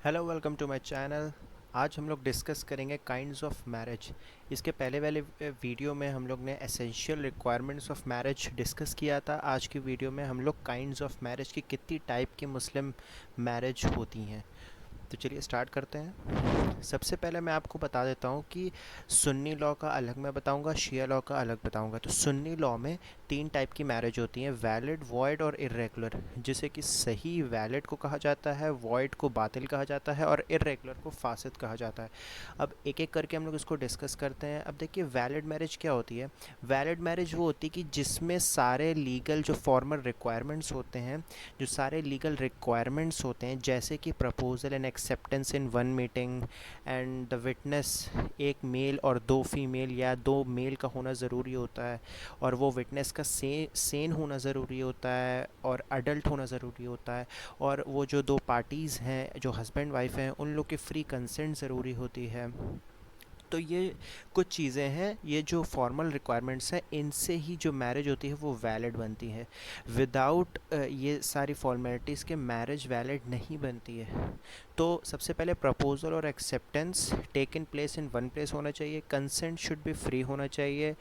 Hello welcome to my channel. आज हम लोग डिस्कस करेंगे काइंड्स ऑफ मैरिज। इसके पहले वाले वीडियो में हम लोग ने essential requirements of marriage discuss किया था। आज की वीडियो में हम लोग काइंड्स ऑफ मैरिज की कितनी टाइप की मुस्लिम मैरिज होती हैं, तो चलिए स्टार्ट करते हैं। सबसे पहले मैं आपको बता देता हूँ कि सुन्नी लॉ का अलग मैं बताऊँगा, शिया लॉ का अलग बताऊँगा। तो सुन्नी लॉ में तीन टाइप की मैरिज होती हैं, वैलिड, वॉइड और इर्रेगुलर। जिसे कि सही वैलिड को कहा जाता है, वॉइड को बातिल कहा जाता है और इर्रेगुलर को फासिद कहा जाता है। अब एक एक करके हम लोग इसको डिस्कस करते हैं। अब देखिए वैलिड मैरिज क्या होती है। वैलिड मैरिज वो होती है कि जिसमें सारे लीगल जो फॉर्मल रिक्वायरमेंट्स होते हैं, जो सारे लीगल रिक्वायरमेंट्स होते हैं, जैसे कि proposal and acceptance in one meeting and the witness, एक मेल और दो फीमेल या दो मेल का होना ज़रूरी होता है, और वो विटनेस का सेन होना ज़रूरी होता है और अडल्ट होना ज़रूरी होता है, और वो जो दो पार्टीज़ हैं जो हस्बैंड वाइफ हैं उन लोग की फ्री कंसेंट ज़रूरी होती है। तो ये कुछ चीज़ें हैं, ये जो फॉर्मल रिक्वायरमेंट्स हैं, इनसे ही जो मैरिज होती है वो वैलिड बनती है। विदाउट ये सारी फॉर्मेलिटीज़ के मैरिज वैलिड नहीं बनती है। तो सबसे पहले प्रपोजल और acceptance taken place in one place होना चाहिए। कंसेंट शुड बी फ्री होना चाहिए,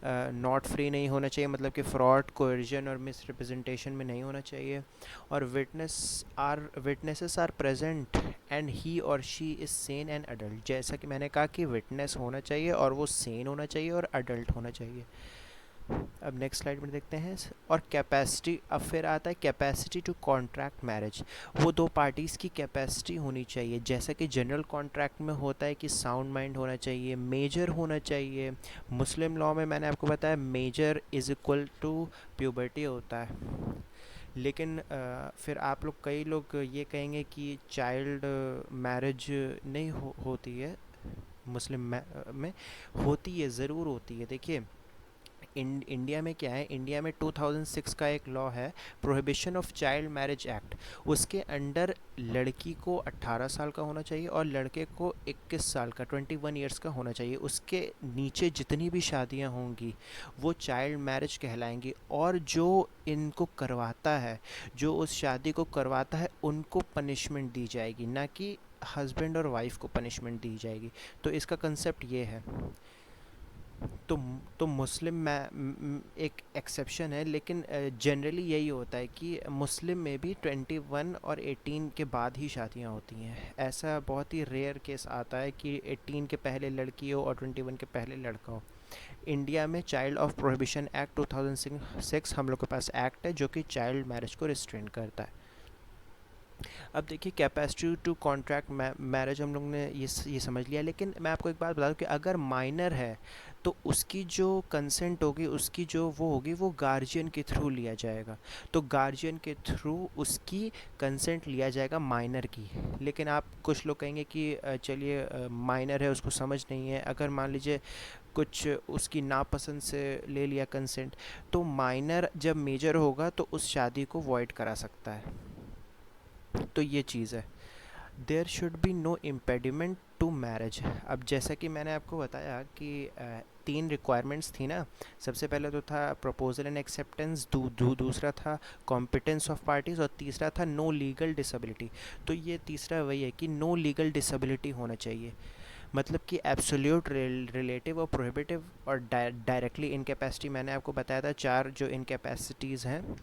नॉट फ्री नहीं होना चाहिए, मतलब कि फ्रॉड, कोर्जन और मिस रिप्रेजेंटेशन में नहीं होना चाहिए। और witnesses are present and he और she is sane and adult. जैसा कि मैंने कहा कि विटनेस होना चाहिए और वो सेन होना चाहिए और अडल्ट होना चाहिए। अब नेक्स्ट स्लाइड में देखते हैं। और कैपेसिटी, अब फिर आता है कैपेसिटी टू कॉन्ट्रैक्ट मैरिज। वो दो पार्टीज़ की कैपेसिटी होनी चाहिए, जैसा कि जनरल कॉन्ट्रैक्ट में होता है कि साउंड माइंड होना चाहिए, मेजर होना चाहिए। मुस्लिम लॉ में मैंने आपको बताया major is equal to puberty होता है। लेकिन फिर आप लोग, कई लोग ये कहेंगे कि चाइल्ड मैरिज नहीं होती है मुस्लिम में। होती है, ज़रूर होती है। देखिए इंडिया में क्या है, इंडिया में 2006 का एक लॉ है, prohibition of child marriage act. उसके अंडर लड़की को 18 साल का होना चाहिए और लड़के को 21 साल का, 21 ईयर्स का होना चाहिए। उसके नीचे जितनी भी शादियां होंगी वो चाइल्ड मैरिज कहलाएंगी, और जो इनको करवाता है, जो उस शादी को करवाता है, उनको पनिशमेंट दी जाएगी, ना कि हस्बैंड और वाइफ को पनिशमेंट दी जाएगी। तो इसका कंसेप्ट ये है। तो तो मुस्लिम में एक एक्सेप्शन है, लेकिन जनरली यही होता है कि मुस्लिम में भी 21 और 18 के बाद ही शादियां होती हैं। ऐसा बहुत ही रेयर केस आता है कि 18 के पहले लड़की हो और 21 के पहले लड़का हो। इंडिया में चाइल्ड ऑफ प्रोहिबिशन एक्ट 2006 हम लोग के पास एक्ट है जो कि चाइल्ड मैरिज को रिस्ट्रेन करता है। अब देखिए कैपेसिटी टू कॉन्ट्रैक्ट मैरिज हम लोग ने ये समझ लिया, लेकिन मैं आपको एक बात बता दूं कि अगर माइनर है तो उसकी जो कंसेंट होगी, उसकी जो वो होगी, वो गार्जियन के थ्रू लिया जाएगा। तो गार्जियन के थ्रू उसकी कंसेंट लिया जाएगा माइनर की। लेकिन आप कुछ लोग कहेंगे कि चलिए माइनर है, उसको समझ नहीं है। अगर मान लीजिए कुछ उसकी नापसंद से ले लिया कंसेंट, तो माइनर जब मेजर होगा तो उस शादी को वॉइड करा सकता है। तो ये चीज़ है। There should be no impediment to marriage. अब जैसा कि मैंने आपको बताया कि तीन रिक्वायरमेंट्स थी ना। सबसे पहले तो था प्रपोजल एंड एक्सेप्टेंस, दूसरा था कॉम्पिटेंस ऑफ पार्टीज़, और तीसरा था नो लीगल डिसेबिलिटी। तो ये तीसरा वही है कि नो लीगल डिसेबिलिटी होना चाहिए। मतलब कि एब्सोल्यूट, रिलेटिव और प्रोहिबिटिव और डायरेक्टली इनकैपेसिटी। मैंने आपको बताया था चार जो इनकैपेसिटीज़ हैं,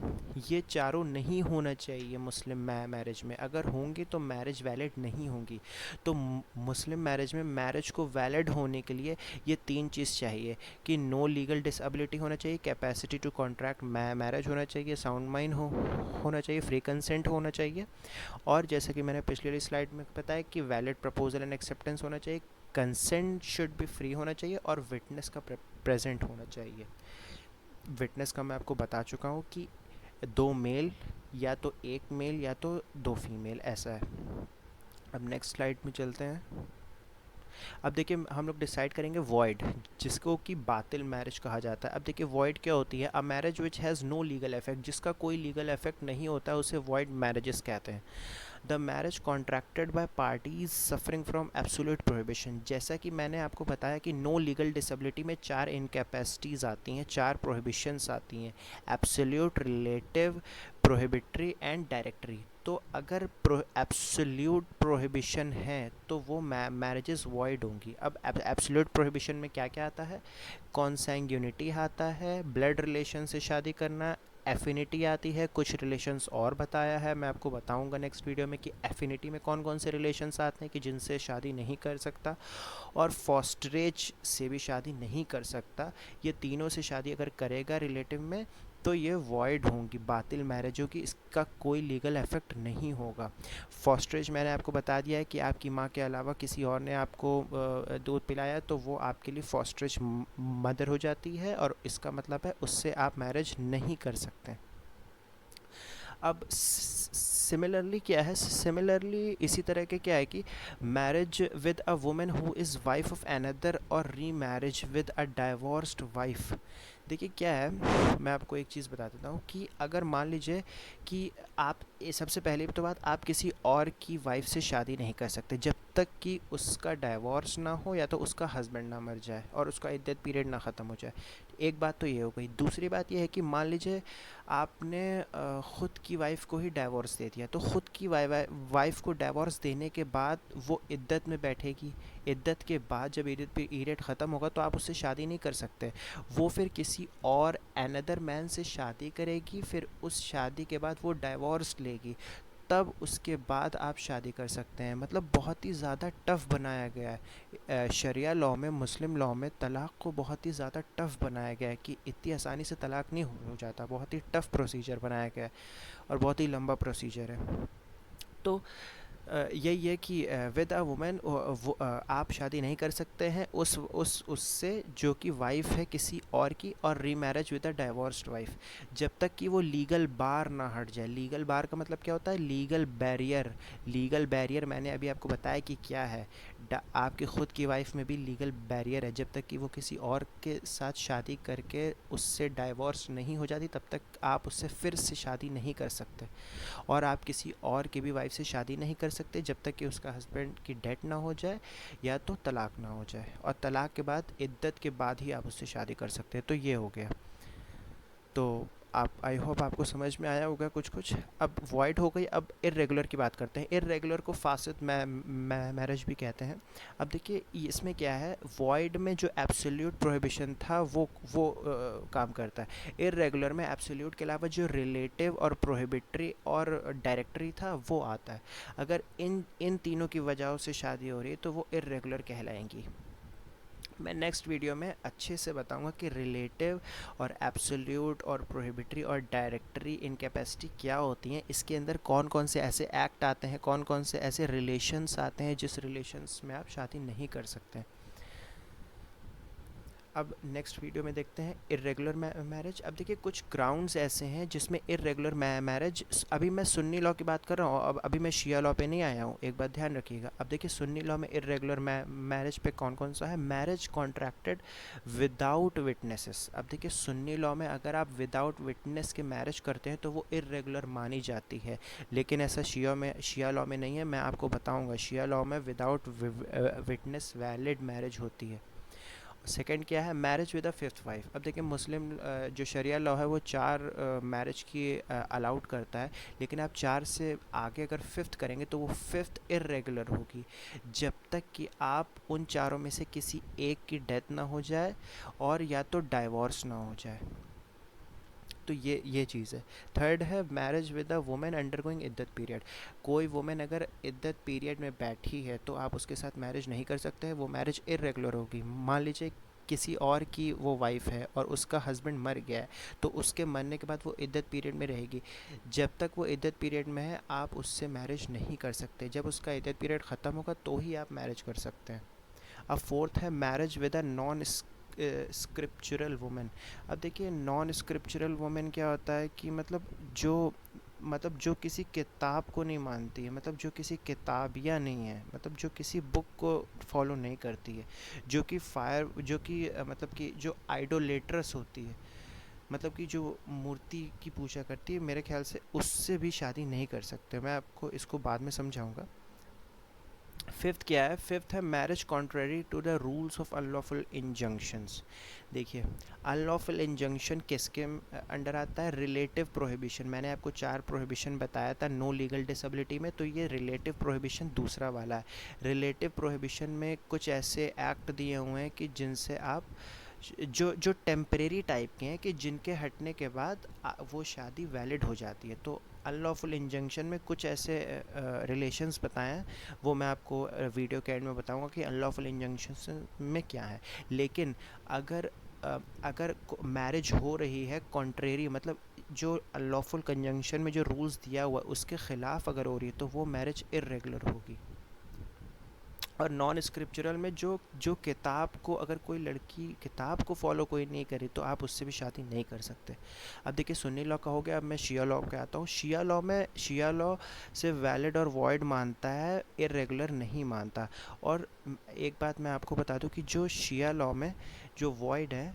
ये चारों नहीं होना चाहिए मुस्लिम मैरिज में। अगर होंगी तो मैरिज वैलिड नहीं होंगी। तो मुस्लिम मैरिज में मैरिज को वैलिड होने के लिए ये तीन चीज़ चाहिए कि नो लीगल डिसेबिलिटी होना चाहिए, कैपेसिटी टू कॉन्ट्रैक्ट मैरिज होना चाहिए, साउंड माइंड होना चाहिए, फ्री कंसेंट होना चाहिए, और जैसे कि मैंने पिछली वाली स्लाइड में बताया कि वैलिड प्रपोजल एंड एक्सेप्टेंस होना चाहिए, कंसेंट शुड बी फ्री होना चाहिए, और विटनेस का प्रेजेंट होना चाहिए। विटनेस का मैं आपको बता चुका हूँ कि दो मेल, या तो एक मेल या तो दो फीमेल, ऐसा है। अब नेक्स्ट स्लाइड में चलते हैं। अब देखिए हम लोग डिसाइड करेंगे वॉइड, जिसको कि बातिल मैरिज कहा जाता है। अब देखिए वॉइड क्या होती है। A marriage which has no legal effect, जिसका कोई लीगल इफेक्ट नहीं होता है, उसे वॉइड मैरिजेस कहते हैं। The marriage contracted by parties suffering from absolute prohibition. जैसा कि मैंने आपको बताया कि नो लीगल डिसेबिलिटी में चार इनकैपेसिटीज़ आती हैं, चार प्रोहिबिशंस आती हैं, absolute, relative, prohibitory and directory. तो अगर एब्सोल्यूट प्रोहिबिशन है तो वो मैरिजेस वॉइड होंगी। अब एब्सोल्यूट प्रोहिबिशन में क्या क्या आता है? कॉन्सैंग्यूनिटी आता है, ब्लड रिलेशन से शादी करना, एफिनिटी आती है, कुछ रिलेशंस और बताया है, मैं आपको बताऊंगा नेक्स्ट वीडियो में कि एफिनिटी में कौन कौन से रिलेशंस आते हैं कि जिनसे शादी नहीं कर सकता, और फॉस्टरेज से भी शादी नहीं कर सकता। ये तीनों से शादी अगर करेगा रिलेटिव में तो ये वॉइड होंगी, बातिल मैरिज होगी, इसका कोई लीगल इफेक्ट नहीं होगा। फॉस्टरेज मैंने आपको बता दिया है कि आपकी माँ के अलावा किसी और ने आपको दूध पिलाया तो वो आपके लिए फॉस्टरेज मदर हो जाती है, और इसका मतलब है उससे आप मैरिज नहीं कर सकते। अब सिमिलरली क्या है, सिमिलरली इसी तरह के क्या है कि marriage with a woman who is wife of another और री marriage with a divorced wife. देखिए क्या है, मैं आपको एक चीज़ बता देता हूँ कि अगर मान लीजिए कि आप, सबसे पहले तो बात, आप किसी और की वाइफ से शादी नहीं कर सकते जब तक कि उसका डाइवोर्स ना हो या तो उसका हस्बैंड ना मर जाए और उसका इद्दत पीरियड ना ख़त्म हो जाए। एक बात तो ये हो गई। दूसरी बात ये है कि मान लीजिए आपने ख़ुद की वाइफ को ही डाइवोर्स दे दिया, तो ख़ुद की वाइफ को डाइवोर्स देने के बाद वो इद्दत में बैठेगी। इद्दत के बाद जब इद्दत पीरियड ख़त्म होगा तो आप उससे शादी नहीं कर सकते। वो फिर किसी और अनदर मैन से शादी करेगी, फिर उस शादी के बाद वो डाइवोर्स लेगी, तब उसके बाद आप शादी कर सकते हैं। मतलब बहुत ही ज़्यादा टफ़ बनाया गया है शरिया लॉ में, मुस्लिम लॉ में तलाक़ को बहुत ही ज़्यादा टफ़ बनाया गया है कि इतनी आसानी से तलाक़ नहीं हो जाता। बहुत ही टफ़ प्रोसीजर बनाया गया है और बहुत ही लंबा प्रोसीजर है। तो यही है कि विद अ वुमेन आप शादी नहीं कर सकते हैं उससे जो कि वाइफ है किसी और की, और remarriage with a divorced wife, जब तक कि वो लीगल बार ना हट जाए। लीगल बार का मतलब क्या होता है? Legal barrier. लीगल बैरियर मैंने अभी आपको बताया कि क्या है। आपकी ख़ुद की वाइफ में भी लीगल बैरियर है। जब तक कि वो किसी और के साथ शादी करके उससे डाइवोर्स नहीं हो जाती तब तक आप उससे फिर से शादी नहीं कर सकते। और आप किसी और की भी वाइफ से शादी नहीं कर सकते जब तक कि उसका हस्बैंड की डेथ ना हो जाए या तो तलाक ना हो जाए, और तलाक के बाद इद्दत के बाद ही आप उससे शादी कर सकते हैं। तो ये हो गया। तो आप, आई होप आपको समझ में आया होगा कुछ कुछ। अब वॉइड हो गई, अब इर्रेगुलर की बात करते हैं। इर्रेगुलर को फासिद मैरिज भी कहते हैं। अब देखिए इसमें क्या है, वॉइड में जो एब्सोल्यूट प्रोहिबिशन था वो काम करता है। इर्रेगुलर में एब्सोल्यूट के अलावा जो रिलेटिव और प्रोहिबिटरी और डायरेक्टरी था वो आता है। अगर इन तीनों की वजहों से शादी हो रही है तो वो इर्रेगुलर कहलाएंगी। मैं नेक्स्ट वीडियो में अच्छे से बताऊंगा कि रिलेटिव और एब्सोल्यूट और प्रोहिबिटरी और डायरेक्टरी इनकैपेसिटी क्या होती हैं, इसके अंदर कौन कौन से ऐसे एक्ट आते हैं, कौन कौन से ऐसे रिलेशंस आते हैं जिस रिलेशंस में आप शादी नहीं कर सकते हैं। अब नेक्स्ट वीडियो में देखते हैं इर्रेगुलर मैरिज। अब देखिए कुछ ग्राउंड्स ऐसे हैं जिसमें इर्रेगुलर मैरिज, अभी मैं सुन्नी लॉ की बात कर रहा हूँ, अब अभी मैं शिया लॉ पे नहीं आया हूँ, एक बात ध्यान रखिएगा। अब देखिए सुन्नी लॉ में इर्रेगुलर मैरिज पे कौन कौन सा है? Marriage contracted without witnesses. अब देखिए सुन्नी लॉ में अगर आप विदाउट विटनेस के मैरिज करते हैं तो वो इर्रेगुलर मानी जाती है, लेकिन ऐसा शिया लॉ में नहीं है। मैं आपको बताऊँगा, शिया लॉ में विदाउट विटनेस वैलिड मैरिज होती है। सेकंड क्या है? Marriage with a fifth wife. अब देखिए मुस्लिम जो शरिया लॉ है वो 4 मैरिज की अलाउड करता है, लेकिन आप 4 से आगे अगर फिफ्थ करेंगे तो वो फिफ्थ इर्रेगुलर होगी जब तक कि आप उन चारों में से किसी एक की डेथ ना हो जाए और या तो डाइवोर्स ना हो जाए। तो ये चीज़ है। थर्ड है marriage with a women undergoing इद्दत पीरियड। कोई वुमेन अगर इद्दत पीरियड में बैठी है तो आप उसके साथ मैरिज नहीं कर सकते हैं, वो मैरिज इर्रेगुलर होगी। मान लीजिए किसी और की वो वाइफ है और उसका हस्बैंड मर गया है, तो उसके मरने के बाद वो इद्दत पीरियड में रहेगी। जब तक वो इद्दत पीरियड में है आप उससे मैरिज नहीं कर सकते। जब उसका इद्दत पीरियड ख़त्म होगा तो ही आप मैरिज कर सकते हैं। अब फोर्थ है marriage with a non scriptural women. अब देखिए नॉन स्क्रिप्चुरल वुमेन क्या होता है कि जो किसी किताब को नहीं मानती है, मतलब जो किसी किताबिया नहीं है, मतलब जो किसी बुक को फॉलो नहीं करती है, जो कि मतलब कि जो आइडोलेट्रस होती है, मतलब कि जो मूर्ति की पूजा करती है, मेरे ख्याल से उससे भी शादी नहीं कर सकते। मैं आपको इसको बाद में समझाऊंगा। फिफ्थ क्या है? फिफ्थ है marriage contrary to the rules of unlawful injunctions. देखिए, अनलॉफुल इंजंक्शन किसके अंडर आता है? Relative prohibition. मैंने आपको 4 प्रोहिबिशन बताया था नो लीगल डिसेबिलिटी में, तो ये रिलेटिव प्रोहिबिशन दूसरा वाला है। रिलेटिव प्रोहिबिशन में कुछ ऐसे एक्ट दिए हुए हैं कि जिनसे आप जो जो टेम्परेरी टाइप के हैं कि जिनके हटने के बाद वो शादी वैलिड हो जाती है। तो अनलॉफुल इंजंक्शन में कुछ ऐसे रिलेशंस बताए हैं, वो मैं आपको वीडियो के एंड में बताऊंगा कि अनलॉफुल इंजंक्शन में क्या है। लेकिन अगर अगर मैरिज हो रही है कॉन्ट्रेरी, मतलब जो अनलॉफुल कंजंक्शन में जो रूल्स दिया हुआ है उसके ख़िलाफ़ अगर हो रही है तो वो मैरिज इर्रेगुलर होगी। और नॉन स्क्रिप्चरल में जो जो किताब को, अगर कोई लड़की किताब को फॉलो कोई नहीं करे तो आप उससे भी शादी नहीं कर सकते। अब देखिए, सुन्नी लॉ का हो गया, अब मैं शिया लॉ पे आता हूँ। शिया लॉ से वैलिड और वॉइड मानता है, इरेगुलर नहीं मानता। और एक बात मैं आपको बता दूँ कि जो शिया लॉ में जो वॉइड है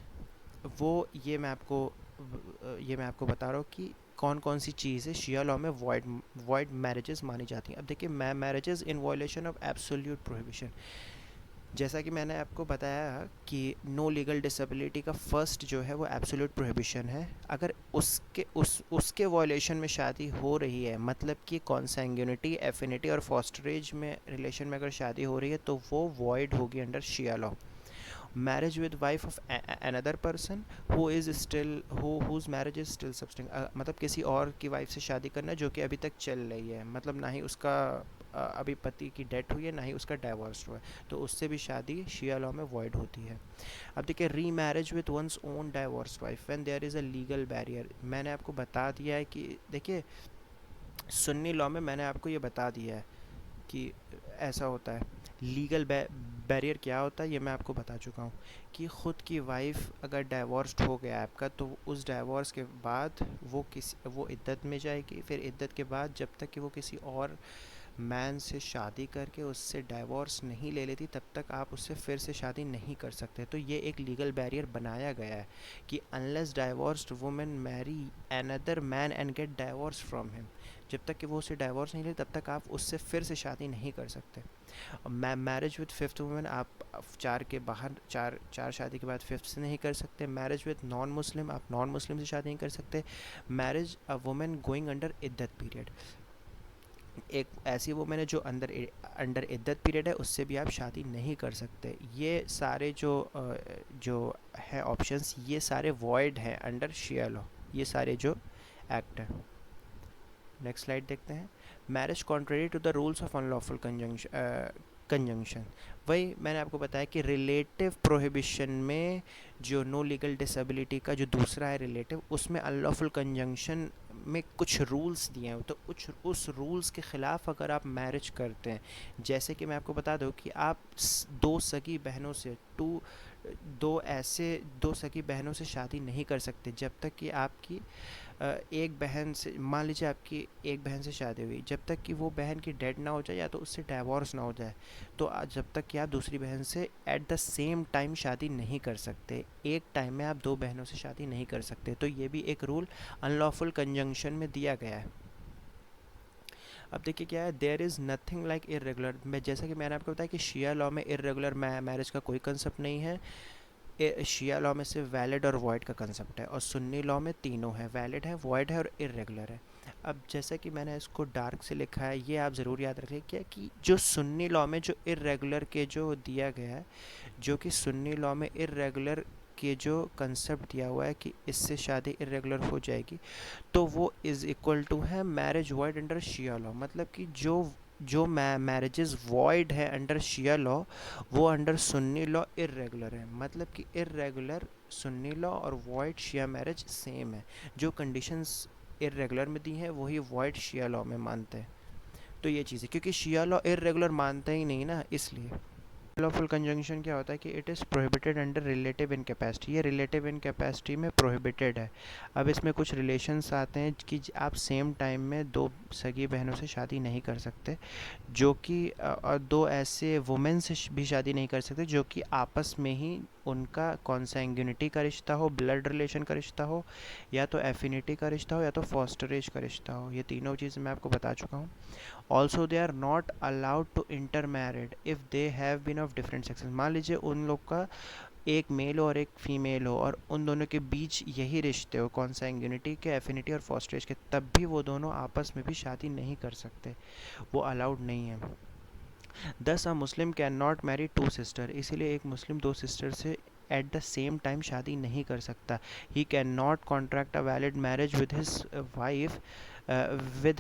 वो ये मैं आपको बता रहा हूँ कि कौन कौन सी चीज़ है शिया लॉ में वॉइड मैरिजेस मानी जाती हैं। अब देखिए, marriages in violation of absolute prohibition, जैसा कि मैंने आपको बताया कि नो लीगल डिसेबिलिटी का फर्स्ट जो है वो एब्सोल्यूट प्रोहिबिशन है। अगर उसके वॉयलेशन में शादी हो रही है, मतलब कि कॉन्सैंग्यूनिटी, एफिनिटी और फॉस्टरेज में रिलेशन में अगर शादी हो रही है तो वो वॉइड होगी under Shia law. Marriage with wife of another person who is still whose marriage is still subsisting, मतलब किसी और की वाइफ से शादी करना जो कि अभी तक चल रही है, मतलब ना ही उसका अभी पति की डेथ हुई है ना ही उसका डाइवोर्स हुआ है, तो उससे भी शादी शिया लॉ में वॉइड होती है। अब देखिए, remarriage with one's own divorce wife when there is a legal barrier, मैंने आपको बता दिया है कि देखिए, सुन्नी लॉ में मैंने आपको ये बता दिया है कि ऐसा होता है। लीगल बैरियर क्या होता है ये मैं आपको बता चुका हूँ कि ख़ुद की वाइफ अगर डाइवोर्स्ड हो गया आपका, तो उस डाइवोर्स के बाद वो इद्दत में जाएगी। फिर इद्दत के बाद जब तक कि वो किसी और मैन से शादी करके उससे डाइवोर्स नहीं ले लेती, तब तक आप उससे फिर से शादी नहीं कर सकते। तो ये एक लीगल बैरियर बनाया गया है कि unless divorced women marry another man and get divorce from him, जब तक कि वो उसे डाइवोर्स नहीं ले तब तक आप उससे फिर से शादी नहीं कर सकते। मैरिज विद फिफ्थ वुमेन, आप चार के बाहर चार शादी के बाद फिफ्थ से नहीं कर सकते। मैरिज विद नॉन मुस्लिम, आप नॉन मुस्लिम से शादी नहीं कर सकते। Marriage a women going under इद्दत पीरियड, एक ऐसी वुमेन है जो अंडर इद्दत पीरियड है, उससे भी आप शादी नहीं कर सकते। ये सारे जो है ऑप्शंस, ये सारे वॉइड हैं अंडर शिया लॉ, ये सारे जो एक्ट हैं। नेक्स्ट स्लाइड देखते हैं। Marriage contrary to the rules of unlawful conjunction, वही मैंने आपको बताया कि रिलेटिव प्रोहिबिशन में जो नो लीगल डिसेबिलिटी का जो दूसरा है रिलेटिव, उसमें अनलॉफुल कंजंक्शन में कुछ रूल्स दिए हैं, तो उस रूल्स के ख़िलाफ़ अगर आप मैरिज करते हैं, जैसे कि मैं आपको बता दूं कि आप दो सगी बहनों से दो सगी बहनों से शादी नहीं कर सकते जब तक कि आपकी एक बहन से, मान लीजिए आपकी एक बहन से शादी हुई, जब तक कि वो बहन की डेड ना हो जाए या तो उससे डाइवोर्स ना हो जाए, तो जब तक कि आप दूसरी बहन से एट द सेम टाइम शादी नहीं कर सकते। एक टाइम में आप दो बहनों से शादी नहीं कर सकते। तो ये भी एक रूल अनलॉफुल कंजंक्शन में दिया गया है। अब देखिए क्या है, there is nothing like irregular, मैं जैसा कि मैंने आपको बताया कि शिया लॉ में इरेगुलर मैरिज का कोई कंसेप्ट नहीं है। शिया लॉ में सिर्फ वैलिड और वॉइड का कंसेप्ट है, और सुन्नी लॉ में तीनों है, वैलिड है, वॉइड है और इरेगुलर है। अब जैसा कि मैंने इसको डार्क से लिखा है, ये आप ज़रूर याद रखें क्या कि जो सुन्नी लॉ में जो इरेगुलर के जो दिया गया है, जो कि सुन्नी लॉ में इरेगुलर के जो कंसेप्ट दिया हुआ है कि इससे शादी इरेगुलर हो जाएगी, तो वो इज़ इक्वल टू है marriage void under Shia law. मतलब कि जो जो मैरिजेस वॉइड है अंडर शिया लॉ, वो अंडर सुन्नी लॉ इरेगुलर है। मतलब कि इरेगुलर सुन्नी लॉ और वॉइड शिया मैरिज सेम है। जो कंडीशंस इरेगुलर में दी हैं वही वॉइड शिया लॉ में मानते हैं। तो ये चीज़ है, क्योंकि शिया लॉ इरेगुलर मानते ही नहीं ना, इसलिए। लॉफुल कंजंक्शन क्या होता है कि it is prohibited under relative incapacity, ये रिलेटिव इनकैपेसिटी में प्रोहिबिटेड है। अब इसमें कुछ रिलेशंस आते हैं कि आप सेम टाइम में दो सगी बहनों से शादी नहीं कर सकते, जो कि और दो ऐसे वुमेन से भी शादी नहीं कर सकते जो कि आपस में ही उनका कॉन्सैंग्यूनिटी का रिश्ता हो, ब्लड रिलेशन का रिश्ता हो, या तो एफिनिटी का रिश्ता हो, या तो फॉस्टरेज का रिश्ता हो। ये तीनों चीज़ें मैं आपको बता चुका हूँ। Also they are not allowed to intermarried if they have been of different sexes. मान लीजिए उन लोग का एक मेल हो और एक फीमेल हो और उन दोनों के बीच यही रिश्ते हो कॉन्सैंग्यूनिटी के, एफिनिटी और फॉस्ट्रेज के, तब भी वो दोनों आपस में भी शादी नहीं कर सकते, वो अलाउड नहीं है। Thus a Muslim can not marry to sister, इसीलिए एक मुस्लिम दो सिस्टर से एट द सेम टाइम शादी नहीं कर सकता। He can not contract a valid marriage with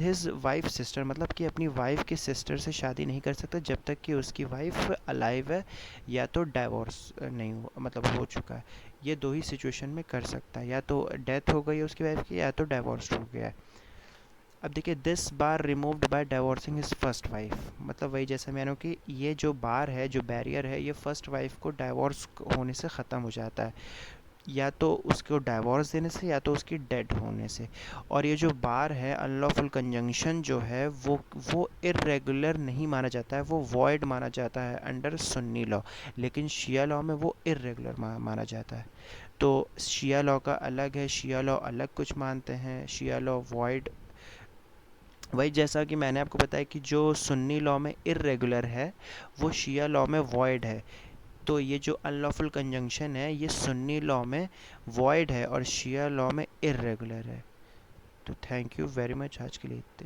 his wife sister, मतलब कि अपनी वाइफ की सिस्टर से शादी नहीं कर सकता जब तक कि उसकी वाइफ अलाइव है या तो डाइवोर्स नहीं हो, मतलब हो चुका है। ये दो ही सिचुएशन में कर सकता है, या तो डेथ हो गई है उसकी वाइफ की या तो डाइवोर्स हो गया है। अब देखिए, this bar removed by divorcing his first wife, मतलब वही जैसे मैंने कि ये जो बार है, जो बैरियर है, ये फर्स्ट वाइफ को डाइवोर्स होने से ख़त्म हो जाता है, या तो उसको डाइवोर्स देने से या तो उसकी डेड होने से। और ये जो बार है अनलॉफुल कंजंक्शन जो है वो इर्रेगुलर नहीं माना जाता है, वो वॉइड माना जाता है अंडर सुन्नी लॉ, लेकिन शिया लॉ में वो इर्रेगुलर माना जाता है। तो शिया लॉ का अलग है, शिया लॉ अलग कुछ मानते हैं, शिया लॉ वॉइड, वही जैसा कि मैंने आपको बताया कि जो सुन्नी लॉ में इर्रेगुलर है वो शिया लॉ में वॉइड है। तो ये जो अनलॉफुल कंजंक्शन है ये सुन्नी लॉ में वॉइड है और शिया लॉ में इर्रेगुलर है। तो थैंक यू वेरी मच, आज के लिए इतना ही।